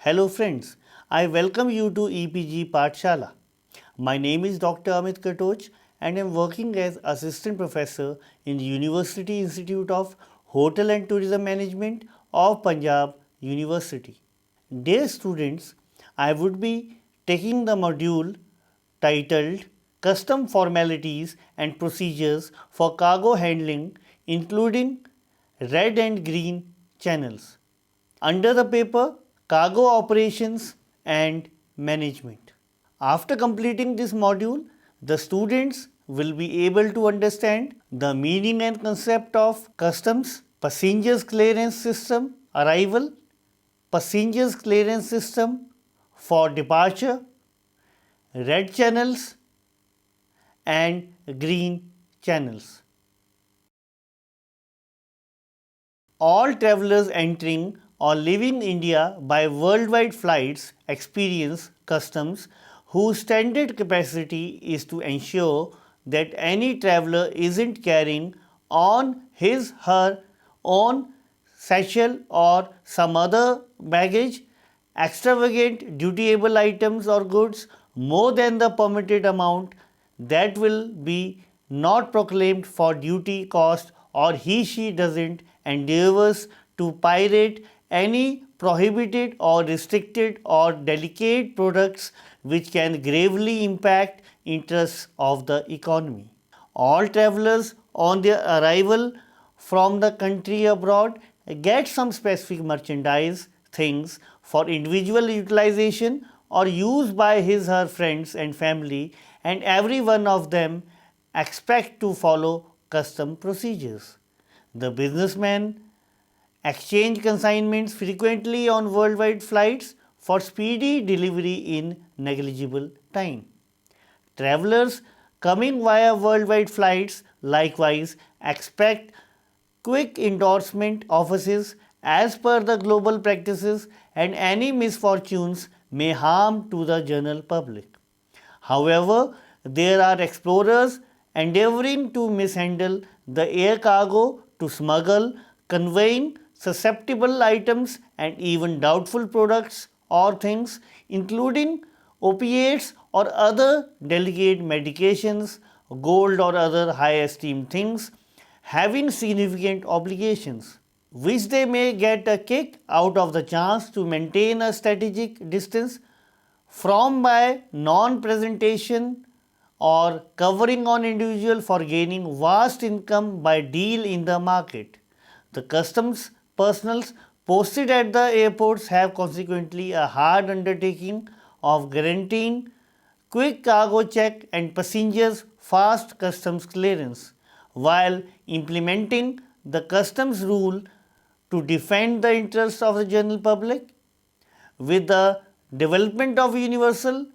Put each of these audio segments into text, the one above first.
Hello friends, I welcome you to EPG Pathshala. My name is Dr. Amit Katoch and I am working as Assistant Professor in the University Institute of Hotel and Tourism Management of Punjab University. Dear students, I would be taking the module titled Custom Formalities and Procedures for Cargo Handling, including red and green channels. Under the paper, Cargo Operations and Management. After completing this module, the students will be able to understand the meaning and concept of customs, passengers clearance system, arrival, passengers clearance system for departure, red channels and green channels. All travelers entering or leaving India by worldwide flights experience customs whose standard capacity is to ensure that any traveler isn't carrying on his her own satchel or some other baggage, extravagant dutiable items or goods more than the permitted amount that will be not proclaimed for duty cost, or he/she doesn't endeavors to pirate any prohibited or restricted or delicate products which can gravely impact interests of the economy. All travelers on their arrival from the country abroad get some specific merchandise things for individual utilization or use by his/her friends and family, and every one of them expect to follow custom procedures. The businessman exchange consignments frequently on worldwide flights for speedy delivery in negligible time. Travelers coming via worldwide flights likewise expect quick endorsement offices as per the global practices, and any misfortunes may harm to the general public. However, there are explorers endeavoring to mishandle the air cargo to smuggle, conveying susceptible items and even doubtful products or things, including opiates or other delicate medications, gold or other high esteemed things, having significant obligations, which they may get a kick out of the chance to maintain a strategic distance from by non-presentation or covering on individual for gaining vast income by deal in the market. The customs personnels posted at the airports have consequently a hard undertaking of guaranteeing quick cargo check and passengers fast customs clearance, while implementing the customs rule to defend the interests of the general public. With the development of universal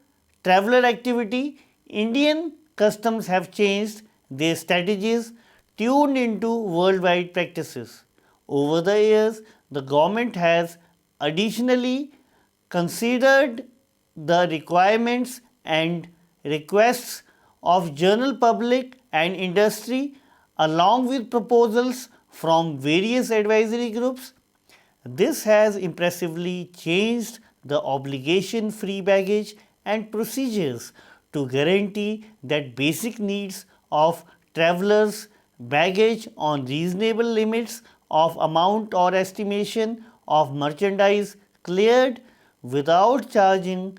traveler activity, Indian customs have changed their strategies tuned into worldwide practices. Over the years, the government has additionally considered the requirements and requests of general public and industry, along with proposals from various advisory groups. This has impressively changed the obligation free baggage and procedures to guarantee that basic needs of travelers' baggage on reasonable limits of amount or estimation of merchandise cleared without charging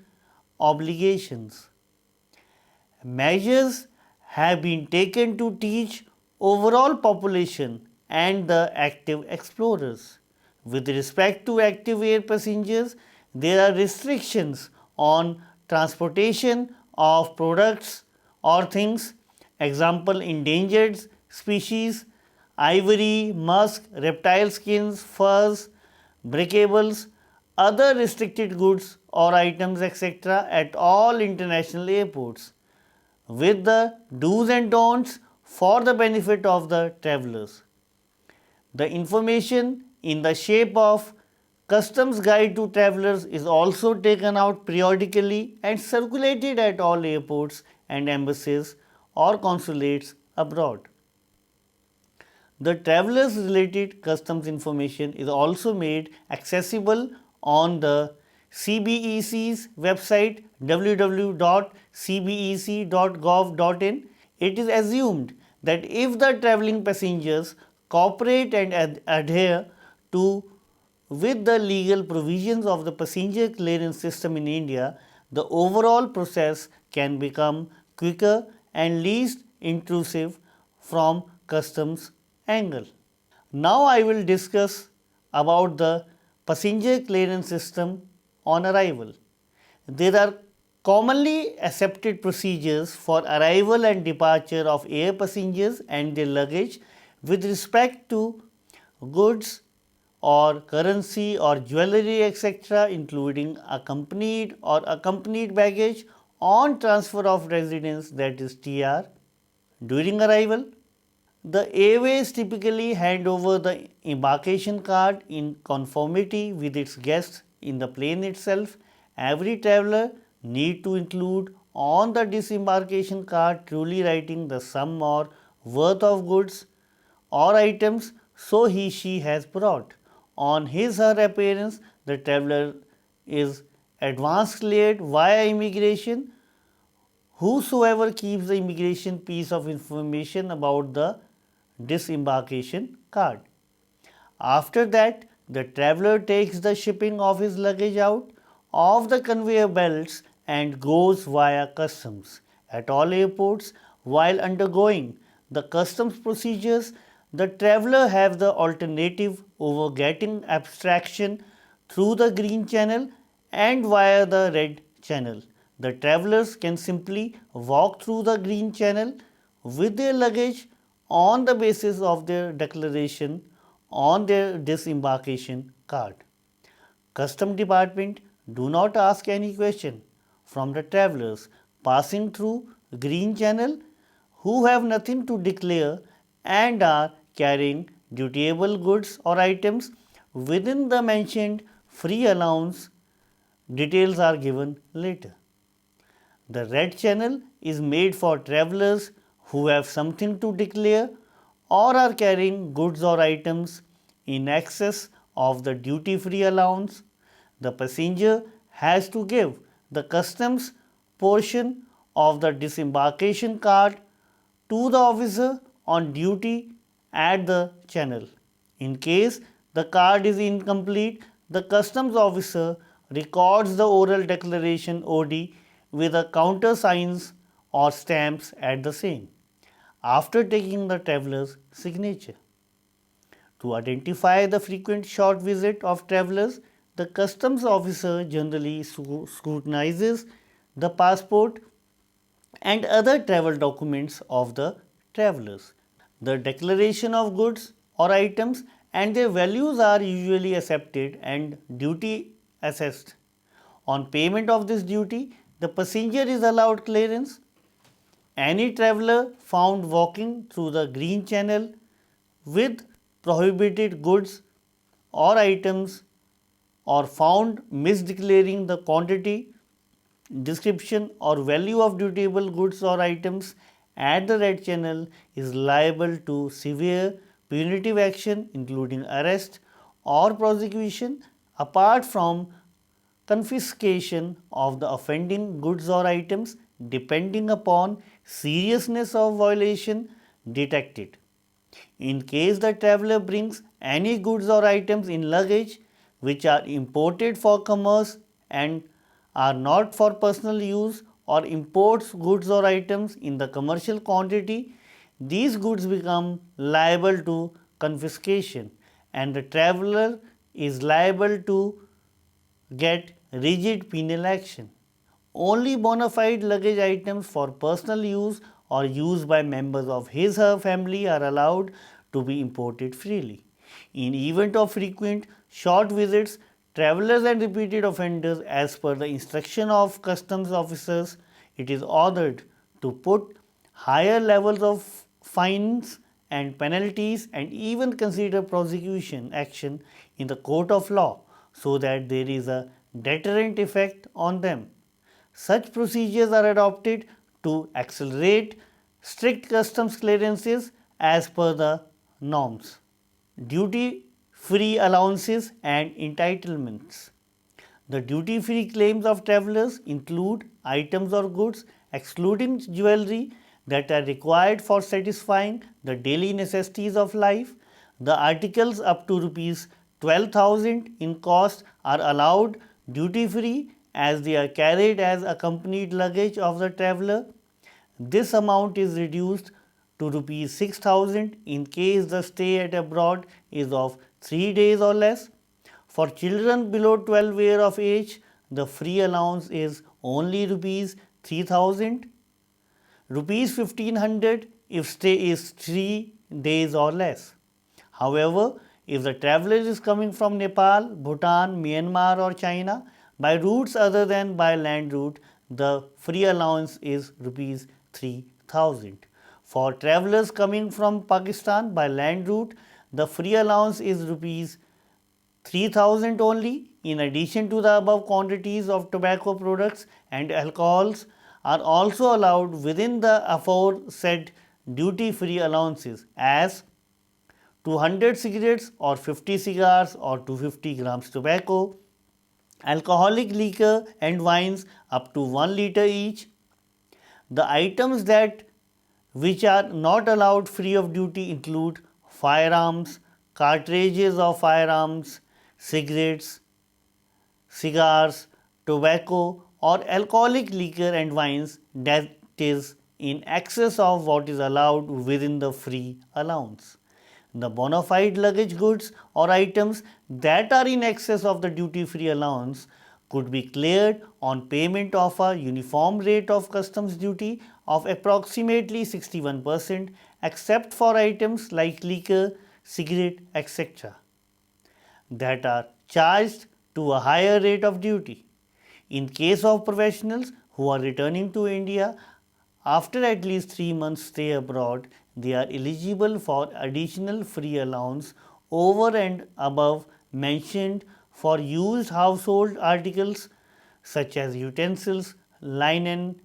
obligations. Measures have been taken to teach overall population and the active explorers. With respect to active air passengers, there are restrictions on transportation of products or things, example endangered species, ivory, musk, reptile skins, furs, breakables, other restricted goods or items etc. at all international airports, with the do's and don'ts for the benefit of the travelers. The information in the shape of customs guide to travelers is also taken out periodically and circulated at all airports and embassies or consulates abroad. The travelers related customs information is also made accessible on the CBEC's website www.cbec.gov.in, it is assumed that if the travelling passengers cooperate and adhere to with the legal provisions of the passenger clearance system in India, the overall process can become quicker and least intrusive from customs angle. Now I will discuss about the passenger clearance system on arrival. There are commonly accepted procedures for arrival and departure of air passengers and their luggage with respect to goods or currency or jewelry etc., including accompanied baggage on transfer of residence, that is TR. During arrival, the airways typically hand over the embarkation card in conformity with its guests in the plane itself. Every traveler need to include on the disembarkation card truly writing the sum or worth of goods or items so she has brought. On his her appearance, the traveler is advance cleared via immigration. Whosoever keeps the immigration piece of information about the disembarkation card. After that, the traveler takes the shipping of his luggage out of the conveyor belts and goes via customs. At all airports, while undergoing the customs procedures, the traveler have the alternative over getting abstraction through the green channel and via the red channel. The travelers can simply walk through the green channel with their luggage on the basis of their declaration on their disembarkation card. Custom department do not ask any question from the travelers passing through green channel who have nothing to declare and are carrying dutiable goods or items within the mentioned free allowance. Details are given later. The red channel is made for travelers who have something to declare or are carrying goods or items in excess of the duty free allowance. The passenger has to give the customs portion of the disembarkation card to the officer on duty at the channel. In case the card is incomplete, the customs officer records the oral declaration OD with a countersigns or stamps at the same after taking the traveler's signature. To identify the frequent short visit of travelers, the customs officer generally scrutinizes the passport and other travel documents of the travelers. The declaration of goods or items and their values are usually accepted and duty assessed. On payment of this duty, the passenger is allowed clearance. Any traveler found walking through the green channel with prohibited goods or items or found misdeclaring the quantity, description or value of dutiable goods or items at the red channel is liable to severe punitive action including arrest or prosecution apart from confiscation of the offending goods or items depending upon seriousness of violation detected. In case the traveler brings any goods or items in luggage which are imported for commerce and are not for personal use or imports goods or items in the commercial quantity, these goods become liable to confiscation and the traveler is liable to get rigid penal action. Only bona fide luggage items for personal use or use by members of his her family are allowed to be imported freely. In event of frequent short visits, travelers and repeated offenders as per the instruction of customs officers, it is ordered to put higher levels of fines and penalties and even consider prosecution action in the court of law so that there is a deterrent effect on them. Such procedures are adopted to accelerate strict customs clearances as per the norms. Duty free allowances and entitlements. The duty-free claims of travelers include items or goods excluding jewelry that are required for satisfying the daily necessities of life. The articles up to rupees 12,000 in cost are allowed duty-free as they are carried as accompanied luggage of the traveler. This amount is reduced to rupees 6,000 in case the stay at abroad is of 3 days or less. For children below 12 years of age, the free allowance is only rupees 3,000, rupees 1,500 if stay is 3 days or less. However, if the traveler is coming from Nepal, Bhutan, Myanmar or China by routes other than by land route, the free allowance is rupees 3,000. For travelers coming from Pakistan by land route, the free allowance is rupees 3,000 only. In addition to the above, quantities of tobacco products and alcohols are also allowed within the aforesaid duty-free allowances as 200 cigarettes or 50 cigars or 250 grams tobacco, alcoholic liquor and wines up to 1 liter each. The items that which are not allowed free of duty include firearms, cartridges of firearms, cigarettes, cigars, tobacco or alcoholic liquor and wines that is in excess of what is allowed within the free allowance. The bona fide luggage goods or items that are in excess of the duty-free allowance could be cleared on payment of a uniform rate of customs duty of approximately 61% except for items like liquor, cigarette, etc. that are charged to a higher rate of duty. In case of professionals who are returning to India after at least 3 months stay abroad, they are eligible for additional free allowance over and above mentioned for used household articles such as utensils, linen,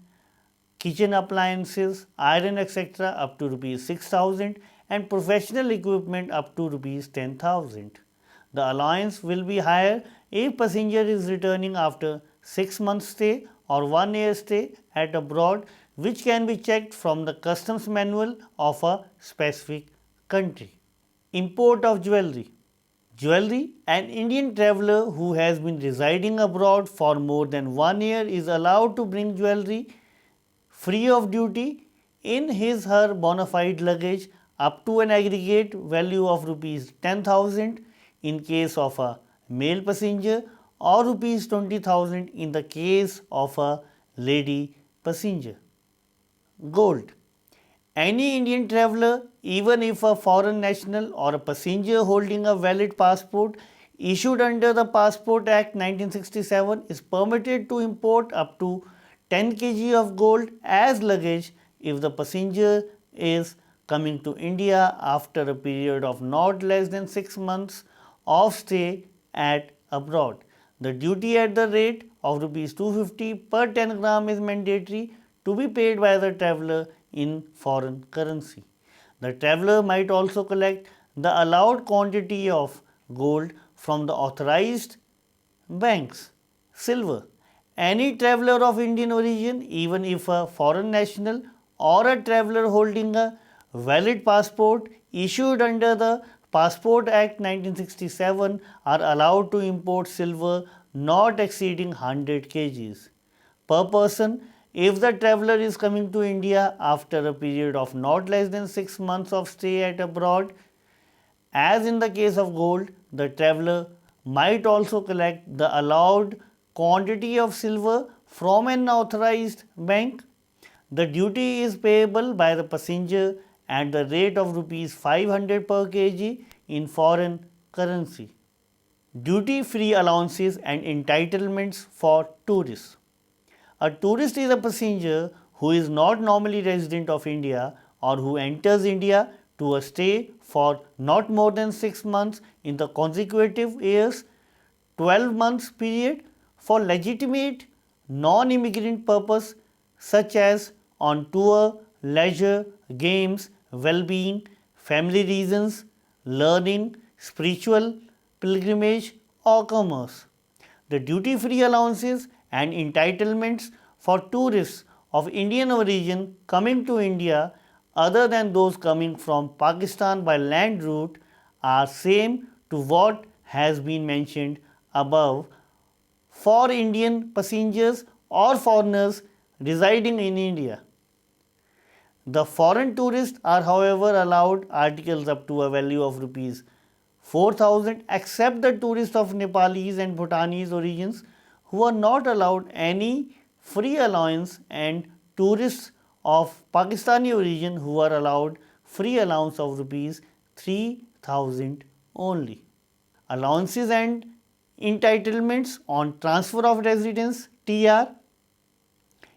kitchen appliances, iron etc. up to rupees 6,000 and professional equipment up to rupees 10,000. The allowance will be higher if passenger is returning after 6 months stay or 1 year stay at abroad, which can be checked from the customs manual of a specific country. Import of jewelry. Jewelry. An Indian traveler who has been residing abroad for more than 1 year is allowed to bring jewelry free of duty in his/her bona fide luggage up to an aggregate value of rupees 10,000 in case of a male passenger or rupees 20,000 in the case of a lady passenger. Gold. Any Indian traveler, even if a foreign national or a passenger holding a valid passport issued under the Passport Act 1967, is permitted to import up to 10 kg of gold as luggage if the passenger is coming to India after a period of not less than 6 months of stay at abroad. The duty at the rate of rupees 250 per 10 gram is mandatory to be paid by the traveler in foreign currency. The traveler might also collect the allowed quantity of gold from the authorized banks. Silver. Any traveler of Indian origin, even if a foreign national or a traveler holding a valid passport issued under the Passport Act 1967 are allowed to import silver not exceeding 100 kgs per person if the traveler is coming to India after a period of not less than 6 months of stay at abroad. As in the case of gold, the traveler might also collect the allowed quantity of silver from an authorized bank. The duty is payable by the passenger at the rate of rupees 500 per kg in foreign currency. Duty-free allowances and entitlements for tourists. A tourist is a passenger who is not normally resident of India or who enters India to a stay for not more than 6 months in the consecutive years 12 months period for legitimate non-immigrant purpose such as on tour, leisure, games, well-being, family reasons, learning, spiritual pilgrimage or commerce. the duty-free allowances and entitlements for tourists of Indian origin coming to India other than those coming from Pakistan by land route are same to what has been mentioned above for Indian passengers or foreigners residing in India. The foreign tourists are however allowed articles up to a value of rupees 4,000 except the tourists of Nepalese and Bhutanese origins who are not allowed any free allowance, and tourists of Pakistani origin who are allowed free allowance of rupees 3,000 only. Allowances and entitlements on transfer of residence (TR).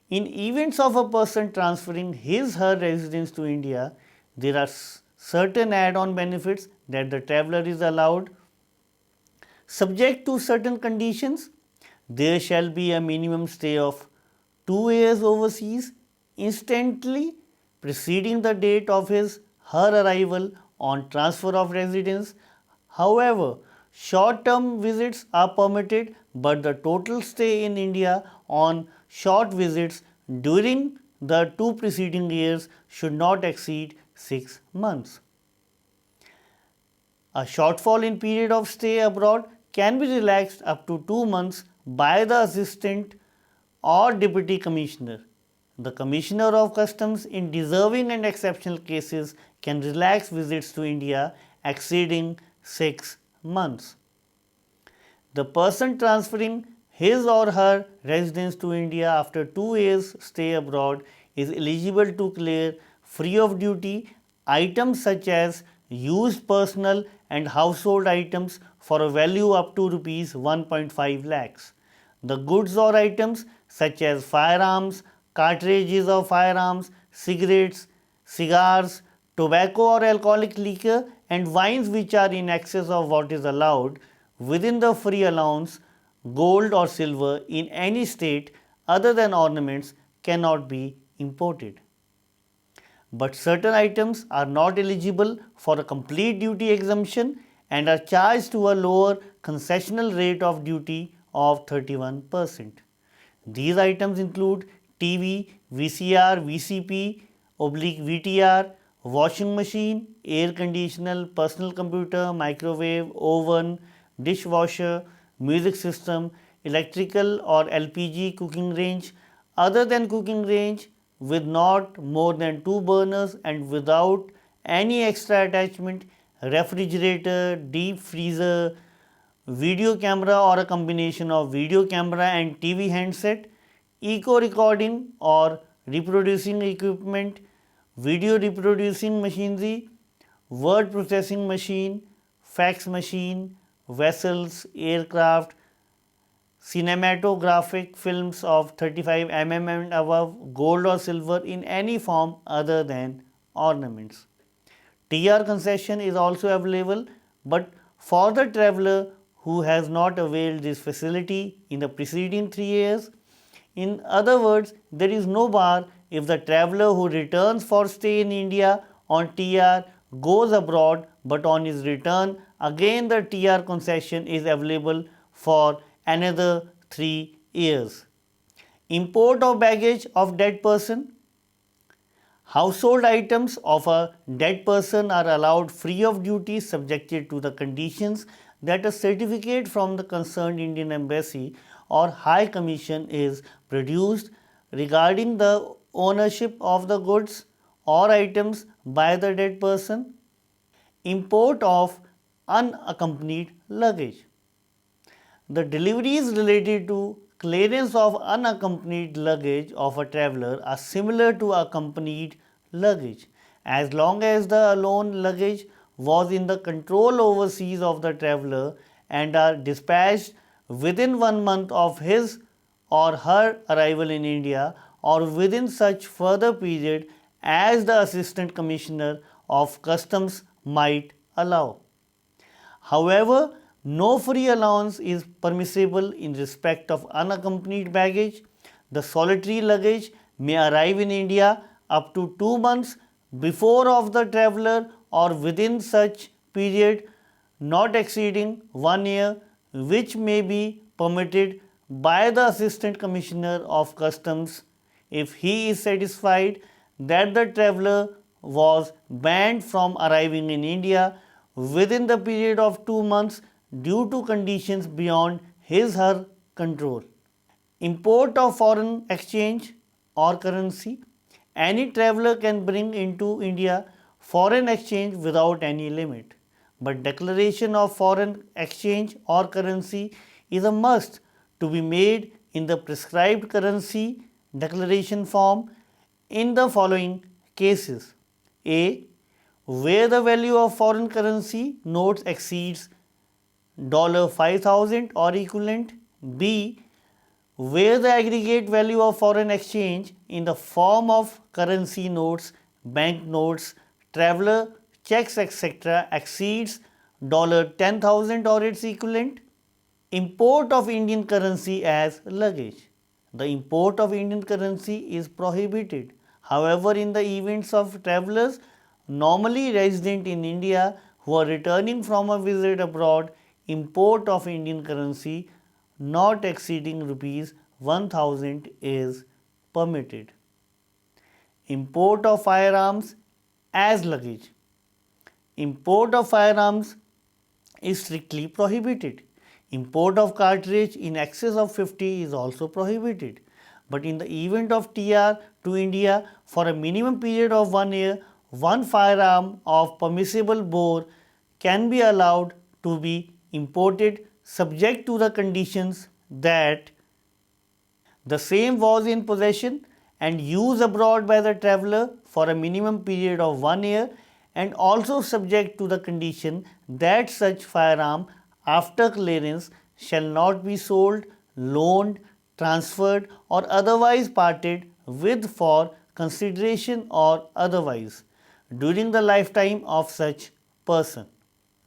In events of a person transferring his/her residence to India, there are certain add-on benefits that the traveller is allowed. Subject to certain conditions, there shall be a minimum stay of 2 years overseas instantly preceding the date of his/her arrival on transfer of residence. However, short-term visits are permitted, but the total stay in India on short visits during the 2 preceding years should not exceed 6 months. A shortfall in period of stay abroad can be relaxed up to 2 months by the Assistant or Deputy Commissioner. The Commissioner of Customs in deserving and exceptional cases can relax visits to India exceeding 6 months. The person transferring his or her residence to India after 2 years stay abroad is eligible to clear free of duty items such as used personal and household items for a value up to rupees 1.5 lakhs. The goods or items such as firearms, cartridges of firearms, cigarettes, cigars, tobacco or alcoholic liquor and wines which are in excess of what is allowed within the free allowance, gold or silver in any state other than ornaments cannot be imported. But certain items are not eligible for a complete duty exemption and are charged to a lower concessional rate of duty of 31%. These items include TV, VCR, VCP, VTR, washing machine, air conditioner, personal computer, microwave, oven, dishwasher, music system, electrical or LPG cooking range, other than cooking range with not more than 2 burners and without any extra attachment, refrigerator, deep freezer, video camera or a combination of video camera and TV handset, echo recording or reproducing equipment, video reproducing machinery, word processing machine, fax machine, vessels, aircraft, cinematographic films of 35 mm and above, gold or silver in any form other than ornaments. TR concession is also available, but for the traveller who has not availed this facility in the preceding 3 years. In other words, there is no bar if the traveller who returns for stay in India on TR goes abroad, but on his return again the TR concession is available for another 3 years. Import of baggage of dead person. Household items of a dead person are allowed free of duty subjected to the conditions that a certificate from the concerned Indian Embassy or High Commission is produced regarding the ownership of the goods or items by the dead person. Import of unaccompanied luggage. The deliveries related to clearance of unaccompanied luggage of a traveller are similar to accompanied luggage, as long as the alone luggage was in the control overseas of the traveller and are dispatched within 1 month of his or her arrival in India or within such further period as the Assistant Commissioner of Customs might allow. However, no free allowance is permissible in respect of unaccompanied baggage. The solitary luggage may arrive in India up to 2 months before of the traveller or within such period not exceeding 1 year, which may be permitted by the Assistant Commissioner of Customs if he is satisfied that the traveler was banned from arriving in India within the period of 2 months due to conditions beyond his/her control. Import of foreign exchange or currency. Any traveler can bring into India foreign exchange without any limit. But declaration of foreign exchange or currency is a must to be made in the prescribed currency declaration form in the following cases. A. Where the value of foreign currency notes exceeds $5,000 or equivalent. B. Where the aggregate value of foreign exchange in the form of currency notes, bank notes, traveler checks, etc. exceeds $10,000 or its equivalent. Import of Indian currency as luggage. The import of Indian currency is prohibited. However, in the events of travelers normally resident in India who are returning from a visit abroad, import of Indian currency not exceeding rupees 1000 is permitted. Import of firearms as luggage. Import of firearms is strictly prohibited. Import of cartridge in excess of 50 is also prohibited. But in the event of TR to India for a minimum period of 1 year, one firearm of permissible bore can be allowed to be imported subject to the conditions that the same was in possession and used abroad by the traveler for a minimum period of 1 year, and also subject to the condition that such firearm after clearance shall not be sold, loaned, transferred or otherwise parted with for consideration or otherwise during the lifetime of such person.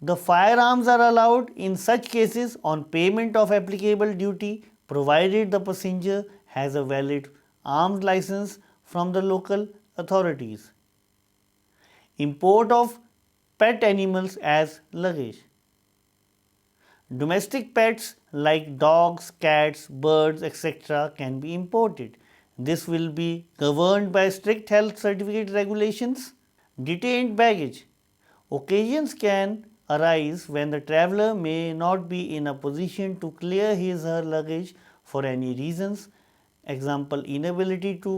The firearms are allowed in such cases on payment of applicable duty provided the passenger has a valid arms license from the local authorities. Import of pet animals as luggage. Domestic pets like dogs, cats, birds, etc. can be imported. This will be governed by strict health certificate regulations. Detained baggage. Occasions can arise when the traveler may not be in a position to clear his/her luggage for any reasons. Example, inability to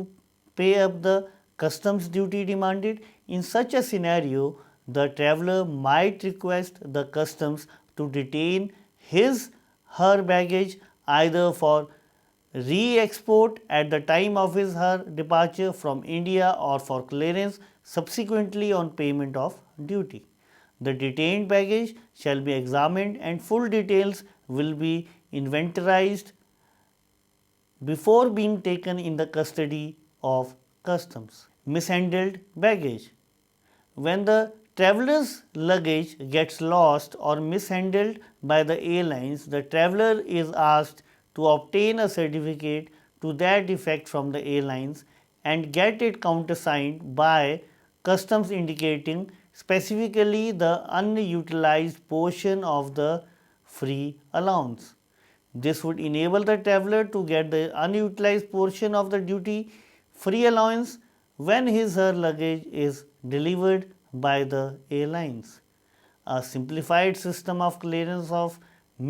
pay up the customs duty demanded. In such a scenario, the traveler might request the customs to detain his/her baggage either for re-export at the time of his/her departure from India or for clearance subsequently on payment of duty. The detained baggage shall be examined and full details will be inventorized before being taken in the custody of customs. Mishandled baggage. When the traveler's luggage gets lost or mishandled by the airlines, the traveler is asked to obtain a certificate to that effect from the airlines and get it countersigned by customs indicating specifically the unutilized portion of the free allowance. This would enable the traveler to get the unutilized portion of the duty free allowance when his/her luggage is delivered by the airlines. A simplified system of clearance of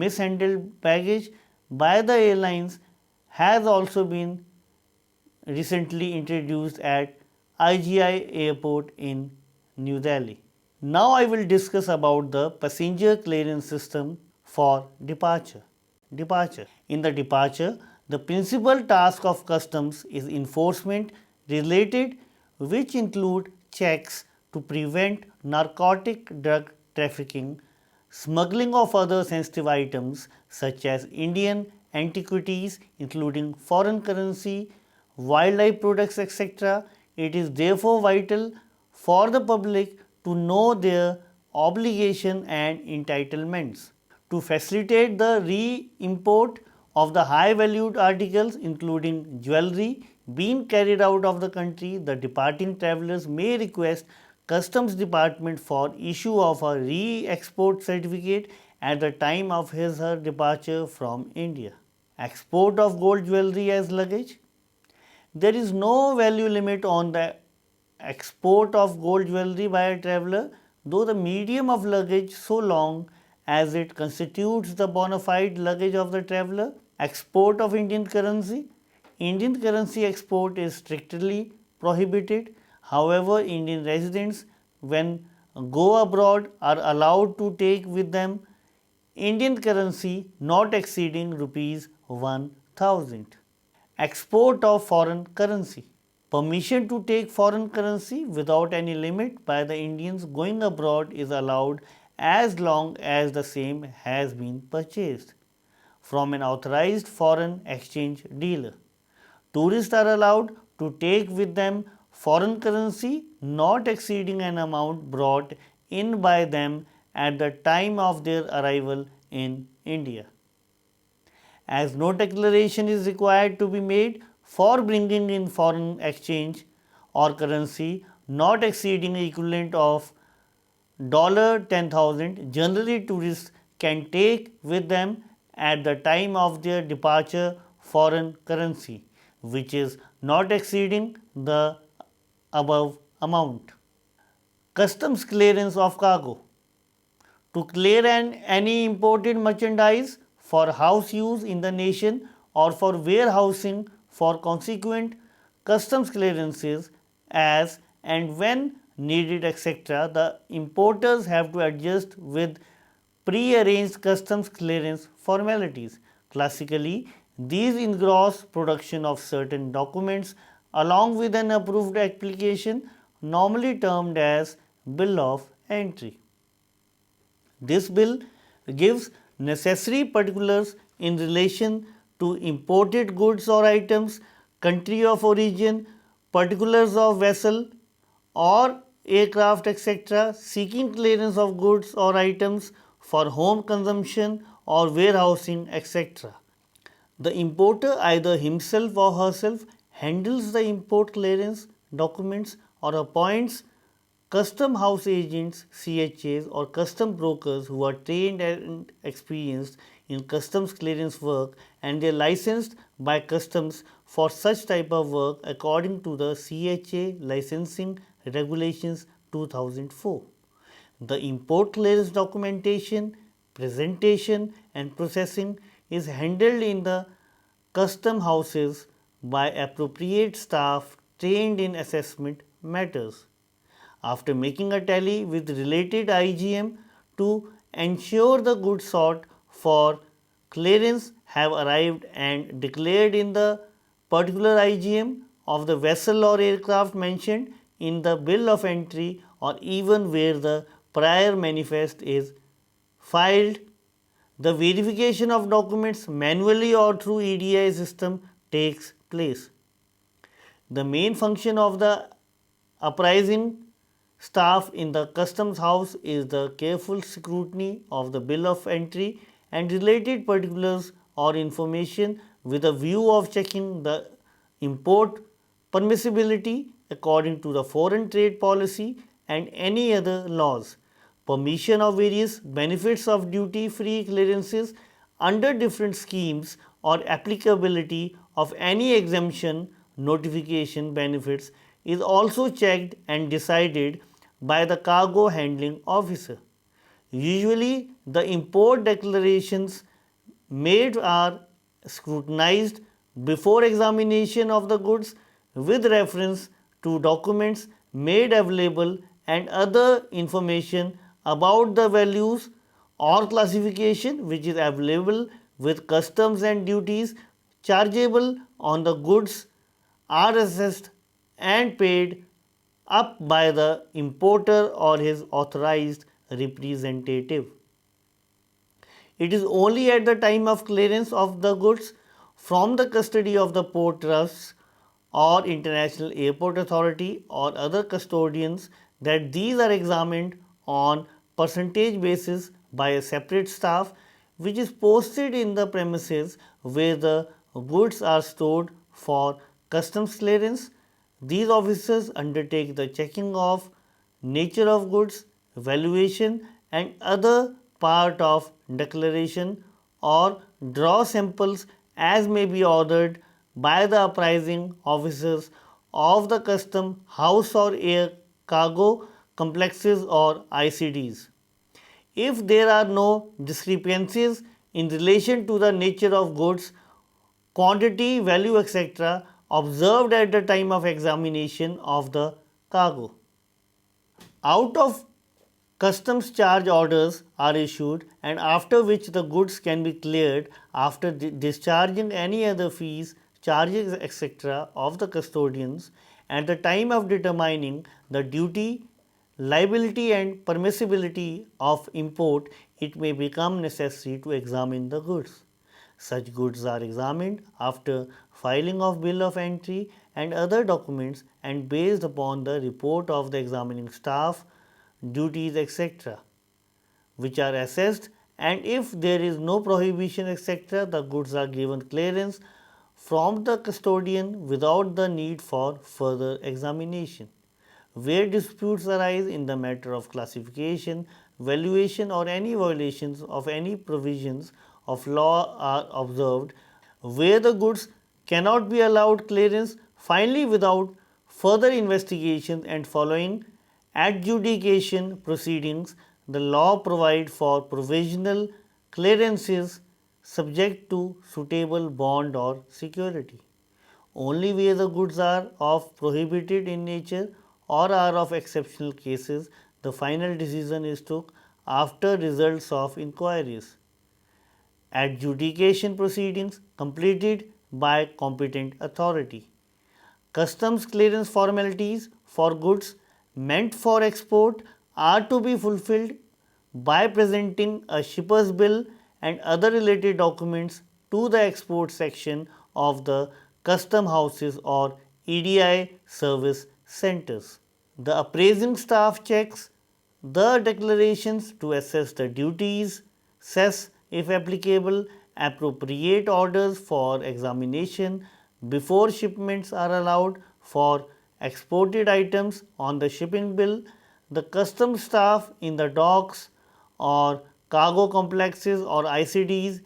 mishandled baggage by the airlines has also been recently introduced at IGI Airport in New Delhi. Now I will discuss about the passenger clearance system for departure. In the departure, the principal task of customs is enforcement related, which include checks to prevent narcotic drug trafficking, smuggling of other sensitive items such as Indian antiquities including foreign currency, wildlife products, etc. It is therefore vital for the public to know their obligation and entitlements. To facilitate the re-import of the high-valued articles including jewelry being carried out of the country, the departing travelers may request Customs Department for issue of a re-export certificate at the time of his/her departure from India. Export of gold jewelry as luggage. There is no value limit on the export of gold jewelry by a traveler, though the medium of luggage so long as it constitutes the bona fide luggage of the traveler. Export of Indian currency. Indian currency export is strictly prohibited. However, Indian residents, when go abroad, are allowed to take with them Indian currency not exceeding rupees 1000. Export of foreign currency. Permission to take foreign currency without any limit by the Indians going abroad is allowed as long as the same has been purchased from an authorized foreign exchange dealer. Tourists are allowed to take with them foreign currency not exceeding an amount brought in by them at the time of their arrival in India. As no declaration is required to be made for bringing in foreign exchange or currency not exceeding the equivalent of $10,000, generally tourists can take with them at the time of their departure foreign currency, which is not exceeding the above amount. Customs clearance of cargo. To clear any imported merchandise for house use in the nation or for warehousing for consequent customs clearances as and when needed, etc., the importers have to adjust with pre-arranged customs clearance formalities. Classically, these engross production of certain documents along with an approved application, normally termed as bill of entry. This bill gives necessary particulars in relation to imported goods or items, country of origin, particulars of vessel or aircraft, etc., seeking clearance of goods or items for home consumption or warehousing, etc. The importer, either himself or herself, handles the import clearance documents or appoints custom house agents, CHAs, or custom brokers who are trained and experienced in customs clearance work, and they are licensed by customs for such type of work according to the CHA licensing regulations 2004. The import clearance documentation, presentation and processing is handled in the custom houses by appropriate staff trained in assessment matters. After making a tally with related IGM to ensure the goods sought for clearance have arrived and declared in the particular IGM of the vessel or aircraft mentioned in the bill of entry, or even where the prior manifest is filed, the verification of documents manually or through EDI system takes place. The main function of the apprising staff in the customs house is the careful scrutiny of the bill of entry and related particulars or information with a view of checking the import permissibility according to the foreign trade policy and any other laws. Permission of various benefits of duty free clearances under different schemes or applicability of any exemption notification benefits is also checked and decided by the cargo handling officer. Usually, the import declarations made are scrutinized before examination of the goods with reference to documents made available and other information about the values or classification which is available with customs and duties chargeable on the goods are assessed and paid up by the importer or his authorized representative. It is only at the time of clearance of the goods from the custody of the port trusts or International Airport Authority or other custodians that these are examined on percentage basis by a separate staff which is posted in the premises where the goods are stored for customs clearance. These officers undertake the checking of nature of goods, valuation and other part of declaration or draw samples as may be ordered by the apprising officers of the custom house or air cargo complexes or ICDs. If there are no discrepancies in relation to the nature of goods, quantity, value, etc., observed at the time of examination of the cargo. Out of customs charge orders are issued, and after which the goods can be cleared after discharging any other fees, charges, etc. of the custodians. At the time of determining the duty, liability and permissibility of import, it may become necessary to examine the goods. Such goods are examined after filing of bill of entry and other documents, and based upon the report of the examining staff, duties, etc., which are assessed, and if there is no prohibition, etc., the goods are given clearance from the custodian without the need for further examination. Where disputes arise in the matter of classification, valuation, or any violations of any provisions of law are observed, where the goods cannot be allowed clearance, finally without further investigation and following adjudication proceedings, the law provides for provisional clearances subject to suitable bond or security. Only where the goods are of prohibited in nature or are of exceptional cases, the final decision is took after results of inquiries. Adjudication proceedings completed by competent authority. Customs clearance formalities for goods meant for export are to be fulfilled by presenting a shipper's bill and other related documents to the export section of the custom houses or EDI service centers. The appraising staff checks the declarations to assess the duties, cess if applicable, appropriate orders for examination before shipments are allowed for exported items on the shipping bill. The customs staff in the docks or cargo complexes or ICDs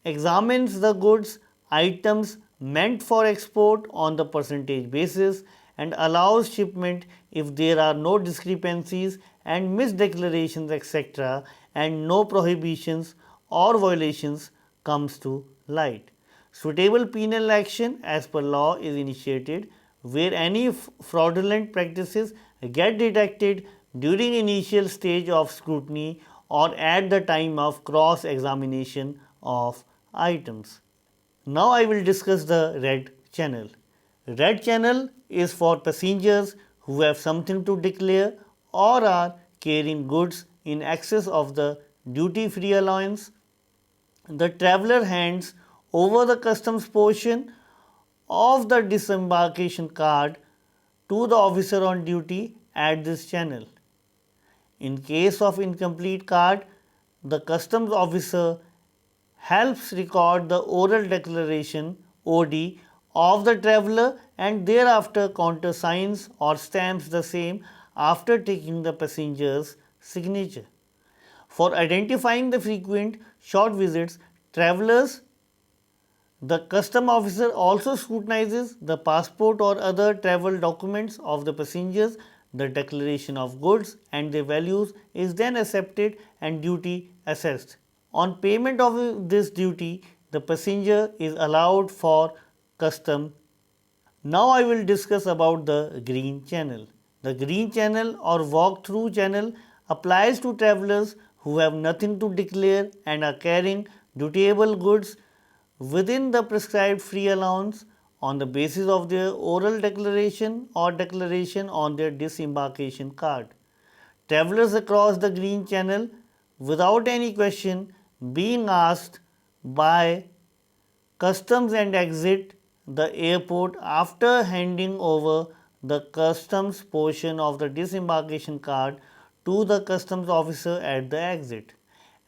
examines the goods items meant for export on the percentage basis and allows shipment if there are no discrepancies and misdeclarations, etc., and no prohibitions or violations comes to light. Suitable penal action as per law is initiated where any fraudulent practices get detected during initial stage of scrutiny or at the time of cross examination of items. Now I will discuss the red channel. Red channel is for passengers who have something to declare or are carrying goods in excess of the duty free allowance. The traveller hands over the customs portion of the disembarkation card to the officer on duty at this channel. In case of incomplete card, the customs officer helps record the oral declaration OD of the traveller and thereafter countersigns or stamps the same after taking the passenger's signature. For identifying the frequent short visits, travellers, the custom officer also scrutinizes the passport or other travel documents of the passengers. The declaration of goods and their values is then accepted and duty assessed. On payment of this duty, the passenger is allowed for custom. Now I will discuss about the green channel. The green channel or walk-through channel applies to travellers who have nothing to declare and are carrying dutiable goods within the prescribed free allowance on the basis of their oral declaration or declaration on their disembarkation card. Travellers across the green channel without any question being asked by customs and exit the airport after handing over the customs portion of the disembarkation card to the customs officer at the exit.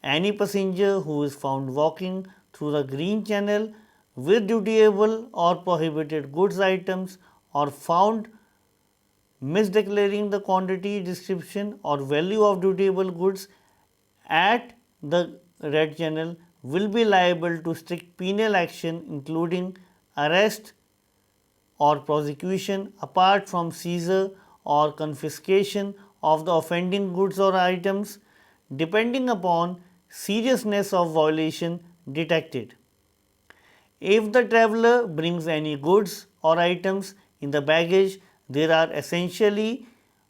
Any passenger who is found walking through the green channel with dutiable or prohibited goods items or found misdeclaring the quantity, description or value of dutiable goods at the red channel will be liable to strict penal action including arrest or prosecution apart from seizure or confiscation of the offending goods or items depending upon seriousness of violation detected. If the traveler brings any goods or items in the baggage, they are essentially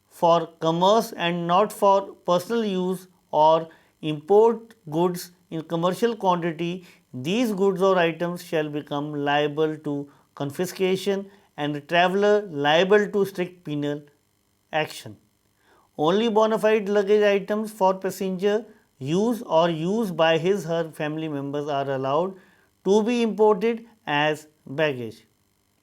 for commerce and not for personal use or import goods in commercial quantity, these goods or items shall become liable to confiscation and the traveler liable to strict penal action. Only bona fide luggage items for passenger use or used by his/her family members are allowed to be imported as baggage.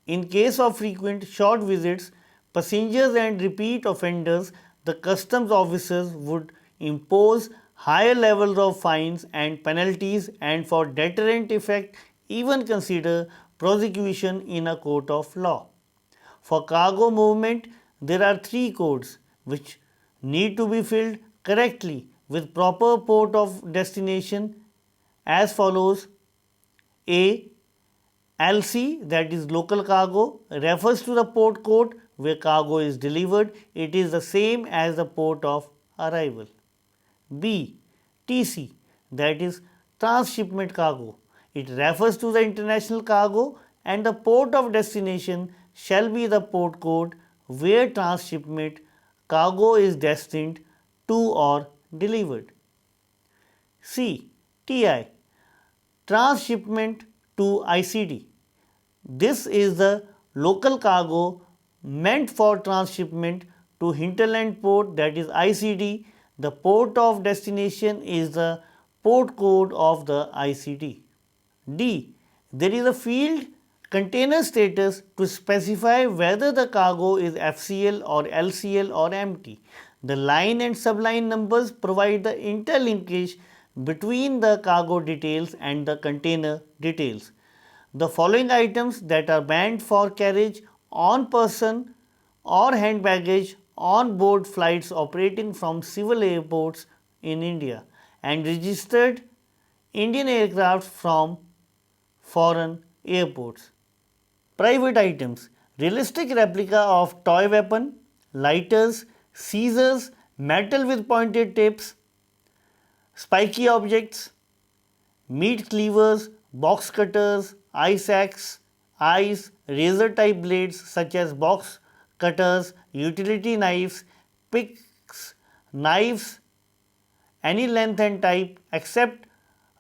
In case of frequent short visits, passengers and repeat offenders, the customs officers would impose higher levels of fines and penalties and for deterrent effect even consider prosecution in a court of law. For cargo movement, there are three codes which need to be filled correctly with proper port of destination as follows. A. LC, that is local cargo, refers to the port code where cargo is delivered. It is the same as the port of arrival. B. TC, that is transshipment cargo. It refers to the international cargo and the port of destination shall be the port code where transshipment cargo is destined to or delivered. C. TI, transshipment to ICD. This is the local cargo meant for transshipment to hinterland port, that is ICD. The port of destination is the port code of the ICD. D. There is a field container status to specify whether the cargo is FCL or LCL or empty. The line and subline numbers provide the interlinkage between the cargo details and the container details. The following items that are banned for carriage on person or hand baggage on board flights operating from civil airports in India and registered Indian aircraft from foreign airports. Private items, realistic replica of toy weapon, lighters, scissors, metal with pointed tips, spiky objects, meat cleavers, box cutters, ice axe, eyes, razor type blades such as box cutters, utility knives, picks, knives, any length and type except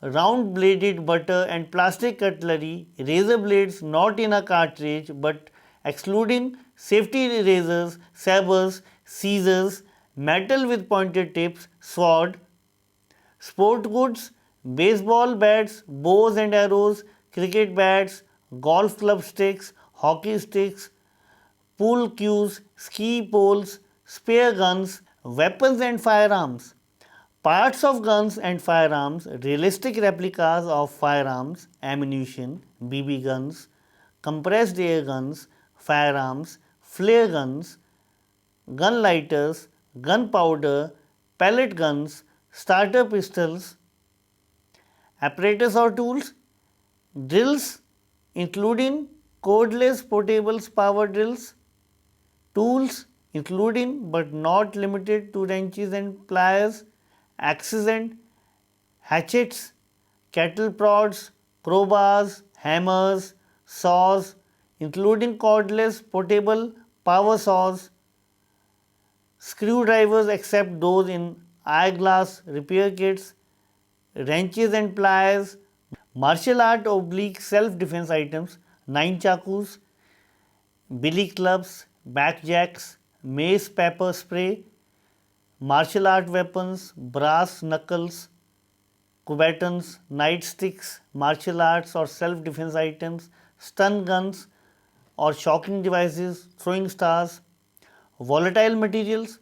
round bladed butter and plastic cutlery, razor blades not in a cartridge but excluding safety razors, sabers, scissors, metal with pointed tips, sword, sport goods, baseball bats, bows and arrows, cricket bats, golf club sticks, hockey sticks, pool cues, ski poles, spear guns, weapons and firearms. Parts of guns and firearms, realistic replicas of firearms, ammunition, BB guns, compressed air guns, firearms, flare guns, gun lighters, gunpowder, pellet guns, starter pistols, apparatus or tools, drills including cordless portable power drills, tools including but not limited to wrenches and pliers, axes and hatchets, cattle prods, crowbars, hammers, saws, including cordless portable power saws, screwdrivers except those in eyeglass repair kits, wrenches and pliers, martial art oblique self defense items, 9 chakus, billy clubs, backjacks, mace pepper spray, martial art weapons, brass knuckles, kubatons, nightsticks, martial arts or self defense items, stun guns or shocking devices, throwing stars, volatile materials,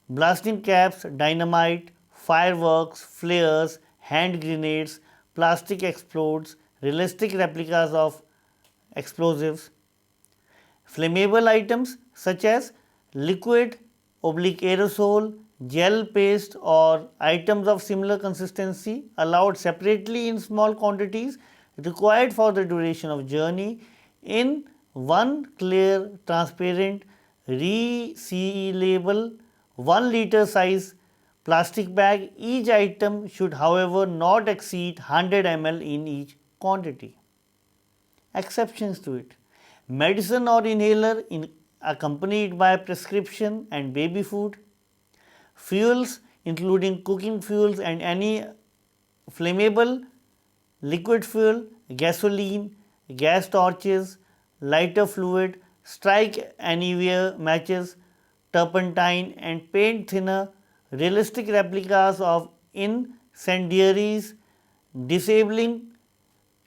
blasting caps, dynamite, fireworks, flares, hand grenades, plastic explodes, realistic replicas of explosives, flammable items such as liquid oblique aerosol, gel, paste or items of similar consistency allowed separately in small quantities required for the duration of journey in one clear, transparent, resealable 1 liter size plastic bag. Each item should however not exceed 100 ml in each quantity. Exceptions to it: medicine or inhaler accompanied by prescription and baby food, fuels including cooking fuels and any flammable liquid fuel, gasoline, gas torches, lighter fluid, strike anywhere matches, turpentine and paint thinner, realistic replicas of incendiaries, disabling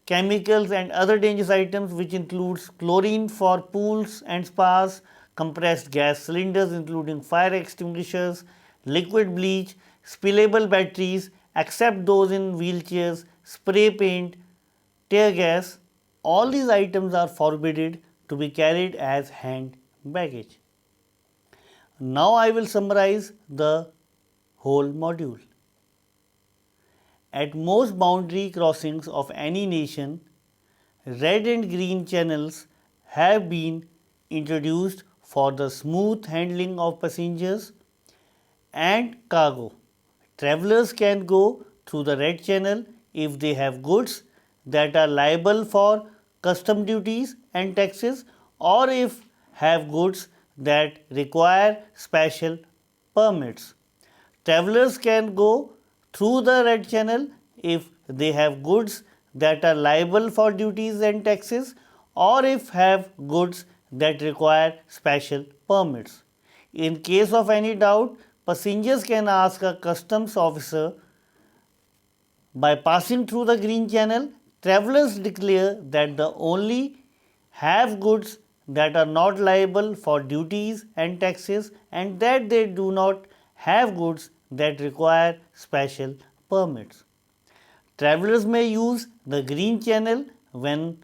chemicals and other dangerous items which includes chlorine for pools and spas, compressed gas cylinders including fire extinguishers, liquid bleach, spillable batteries except those in wheelchairs, spray paint, tear gas. All these items are forbidden to be carried as hand baggage. Now I will summarize the whole module. At most boundary crossings of any nation, red and green channels have been introduced for the smooth handling of passengers and cargo. Travelers can go through the red channel if they have goods that are liable for custom duties and taxes, or if have goods that require special permits. Travelers can go through the red channel if they have goods that are liable for duties and taxes, or if have goods that require special permits. In case of any doubt, passengers can ask a customs officer. By passing through the green channel, travelers declare that they only have goods that are not liable for duties and taxes and that they do not have goods that require special permits. Travelers may use the green channel when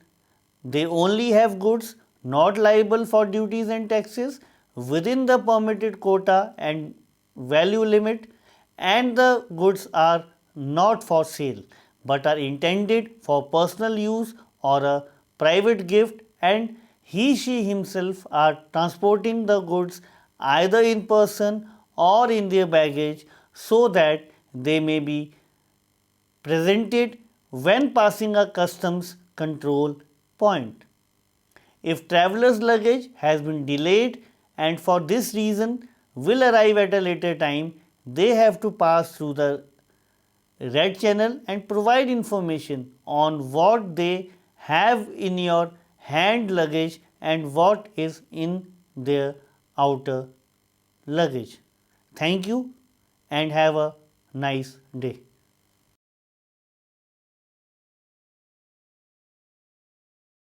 they only have goods not liable for duties and taxes within the permitted quota and value limit, and the goods are not for sale but are intended for personal use or a private gift, and he himself are transporting the goods either in person or in their baggage so that they may be presented when passing a customs control point. If travelers' luggage has been delayed and for this reason will arrive at a later time, they have to pass through the red channel and provide information on what they have in your hand luggage and what is in their outer luggage. Thank you and have a nice day.